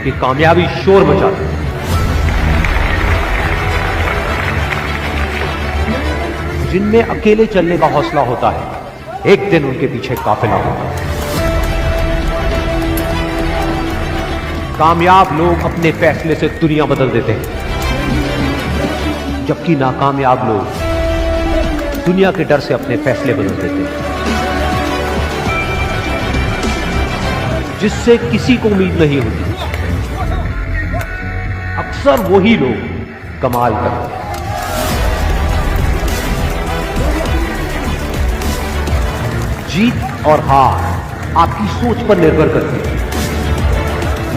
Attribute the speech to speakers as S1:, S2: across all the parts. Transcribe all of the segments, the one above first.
S1: कि कामयाबी शोर मचाती है। जिनमें अकेले चलने का हौसला होता है, एक दिन उनके पीछे काफिला होता है। कामयाब लोग अपने फैसले से दुनिया बदल देते हैं, जबकि नाकामयाब लोग दुनिया के डर से अपने फैसले बदल देते हैं। जिससे किसी को उम्मीद नहीं होती, अक्सर वही लोग कमाल करते हैं। जीत और हार आपकी सोच पर निर्भर करती है।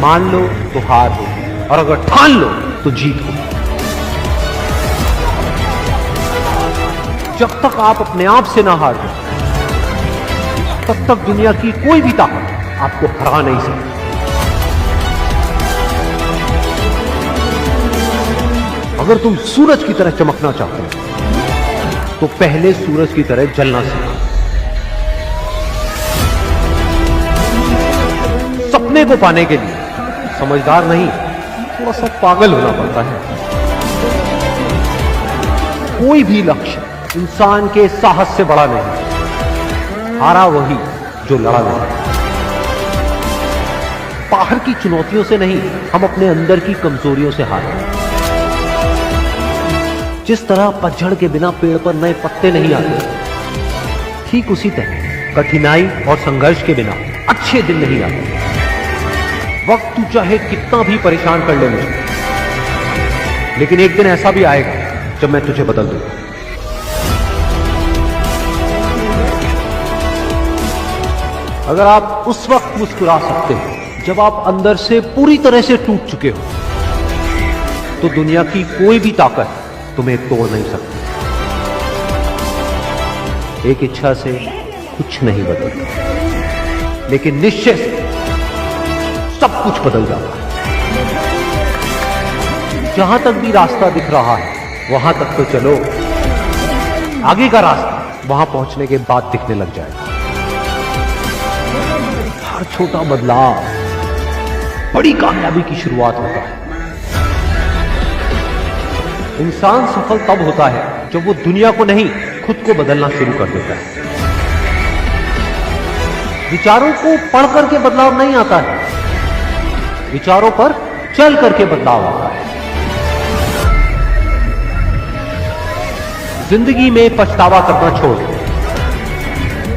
S1: मान लो तो हार हो, और अगर ठान लो तो जीत हो। जब तक आप अपने आप से ना हार जाओ, तब तक दुनिया की कोई भी ताकत आपको हरा नहीं सकती। अगर तुम सूरज की तरह चमकना चाहते हो, तो पहले सूरज की तरह जलना सीखो। सपने को पाने के लिए समझदार नहीं, थोड़ा सा पागल होना पड़ता है। कोई भी लक्ष्य इंसान के साहस से बड़ा नहीं। हारा वही जो लड़ा नहीं। बाहर की चुनौतियों से नहीं, हम अपने अंदर की कमजोरियों से हारे। जिस तरह पतझड़ के बिना पेड़ पर नए पत्ते नहीं आते, ठीक उसी तरह कठिनाई और संघर्ष के बिना अच्छे दिन नहीं आते। वक्त तू चाहे कितना भी परेशान कर ले मुझे, लेकिन एक दिन ऐसा भी आएगा जब मैं तुझे बदल दूंगा। अगर आप उस वक्त मुस्कुरा सकते हो जब आप अंदर से पूरी तरह से टूट चुके हो, तो दुनिया की कोई भी ताकत तुम्हें तोड़ नहीं सकती। एक इच्छा से कुछ नहीं बदलता, लेकिन निश्चय से सब कुछ बदल जाता है। जहां तक भी रास्ता दिख रहा है, वहां तक तो चलो। आगे का रास्ता वहां पहुंचने के बाद दिखने लग जाएगा। हर छोटा बदलाव बड़ी कामयाबी की शुरुआत होता है। इंसान सफल तब होता है जब वो दुनिया को नहीं, खुद को बदलना शुरू कर देता है। विचारों को पढ़ करके बदलाव नहीं आता है, विचारों पर चल करके बदलाव आता है। जिंदगी में पछतावा करना छोड़ दो।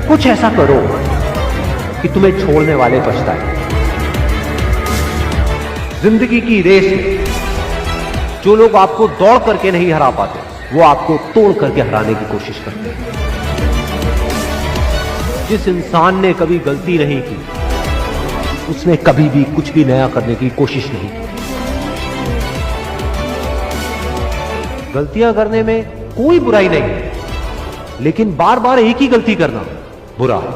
S1: कुछ ऐसा करो कि तुम्हें छोड़ने वाले पछताए। जिंदगी की रेस में जो लोग आपको दौड़ करके नहीं हरा पाते, वो आपको तोड़ करके हराने की कोशिश करते हैं। जिस इंसान ने कभी गलती नहीं की, उसने कभी भी कुछ भी नया करने की कोशिश नहीं की। गलतियां करने में कोई बुराई नहीं है, लेकिन बार बार एक ही गलती करना बुरा है।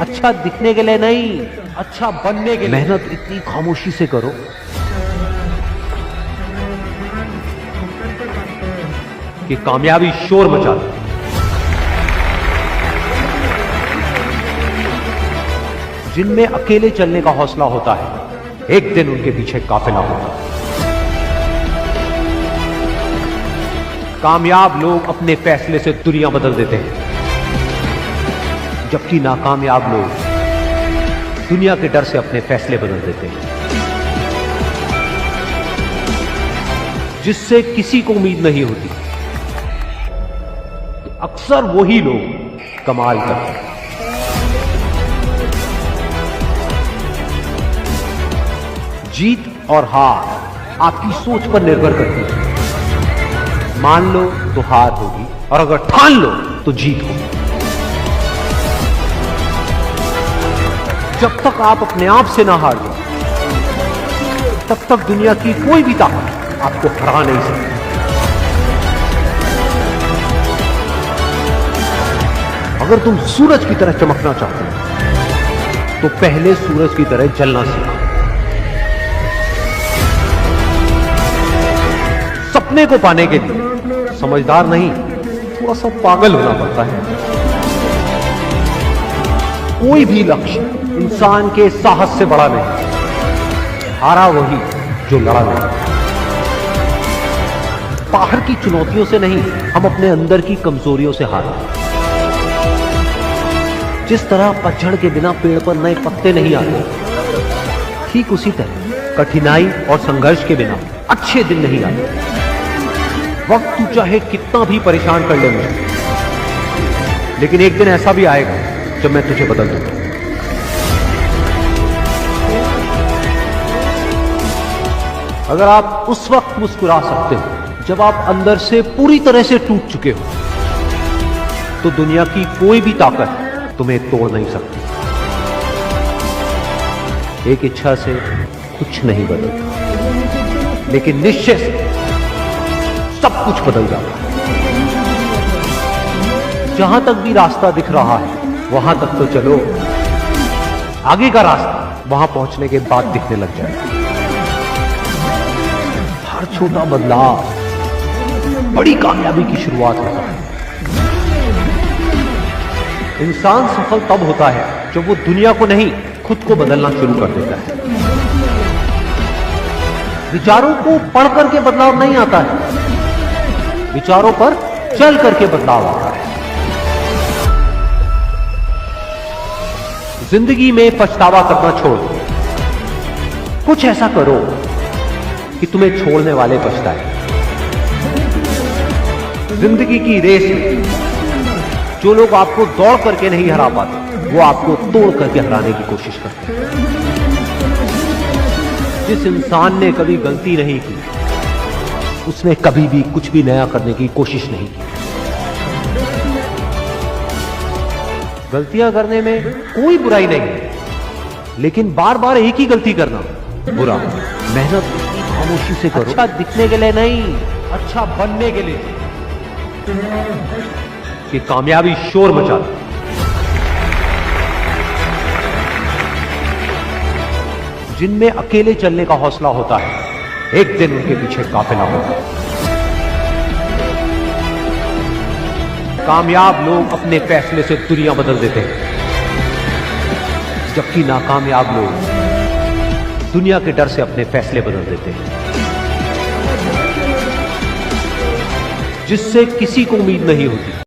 S1: अच्छा दिखने के लिए नहीं, अच्छा बनने के लिए मेहनत इतनी खामोशी से करो कि कामयाबी शोर मचा दे। जिनमें अकेले चलने का हौसला होता है, एक दिन उनके पीछे काफिला होता है। कामयाब लोग अपने फैसले से दुनिया बदल देते हैं, जबकि नाकामयाब लोग दुनिया के डर से अपने फैसले बदल देते हैं। जिससे किसी को उम्मीद नहीं होती, अक्सर वही लोग कमाल करते हैं। जीत और हार आपकी सोच पर निर्भर करती है। मान लो तो हार होगी, और अगर ठान लो तो जीत होगी। जब तक आप अपने आप से ना हार जाओ, तब तक दुनिया की कोई भी ताकत आपको हरा नहीं सकती। अगर तुम सूरज की तरह चमकना चाहते हो, तो पहले सूरज की तरह जलना सीखो। सपने को पाने के लिए समझदार नहीं, थोड़ा सा पागल होना पड़ता है। कोई भी लक्ष्य इंसान के साहस से बड़ा नहीं। हारा वही जो लड़ा नहीं। बाहर की चुनौतियों से नहीं, हम अपने अंदर की कमजोरियों से हारे। जिस तरह पतझड़ के बिना पेड़ पर नए पत्ते नहीं आते, ठीक उसी तरह कठिनाई और संघर्ष के बिना अच्छे दिन नहीं आते। वक्त तू चाहे कितना भी परेशान कर ले मुझे, लेकिन एक दिन ऐसा भी आएगा जब मैं तुझे बदल दूंगा। अगर आप उस वक्त मुस्कुरा सकते हो जब आप अंदर से पूरी तरह से टूट चुके हो, तो दुनिया की कोई भी ताकत तुम्हें तोड़ नहीं सकती। एक इच्छा से कुछ नहीं बदलता, लेकिन निश्चय से सब कुछ बदल जाता है। जहां तक भी रास्ता दिख रहा है वहां तक तो चलो, आगे का रास्ता वहां पहुंचने के बाद दिखने लग जाएगा। हर छोटा बदलाव बड़ी कामयाबी की शुरुआत होता है। इंसान सफल तब होता है जब वो दुनिया को नहीं, खुद को बदलना शुरू कर देता है। विचारों को पढ़ करके बदलाव नहीं आता है, विचारों पर चल करके बदलाव आता है। जिंदगी में पछतावा करना छोड़ दो, कुछ ऐसा करो कि तुम्हें छोड़ने वाले पछताए। जिंदगी की रेस में जो लोग आपको दौड़ करके नहीं हरा पाते, वो आपको तोड़ करके हराने की कोशिश करते हैं। जिस इंसान ने कभी गलती नहीं की, उसने कभी भी कुछ भी नया करने की कोशिश नहीं की। गलतियां करने में कोई बुराई नहीं है, लेकिन बार बार एक ही गलती करना बुरा। मेहनत खामोशी से करो, अच्छा दिखने के लिए नहीं, अच्छा बनने के लिए। कि कामयाबी शोर मचा दे। जिनमें अकेले चलने का हौसला होता है, एक दिन उनके पीछे काफिला होता है। कामयाब लोग अपने फैसले से दुनिया बदल देते हैं, जबकि नाकामयाब लोग दुनिया के डर से अपने फैसले बदल देते हैं। जिससे किसी को उम्मीद नहीं होती,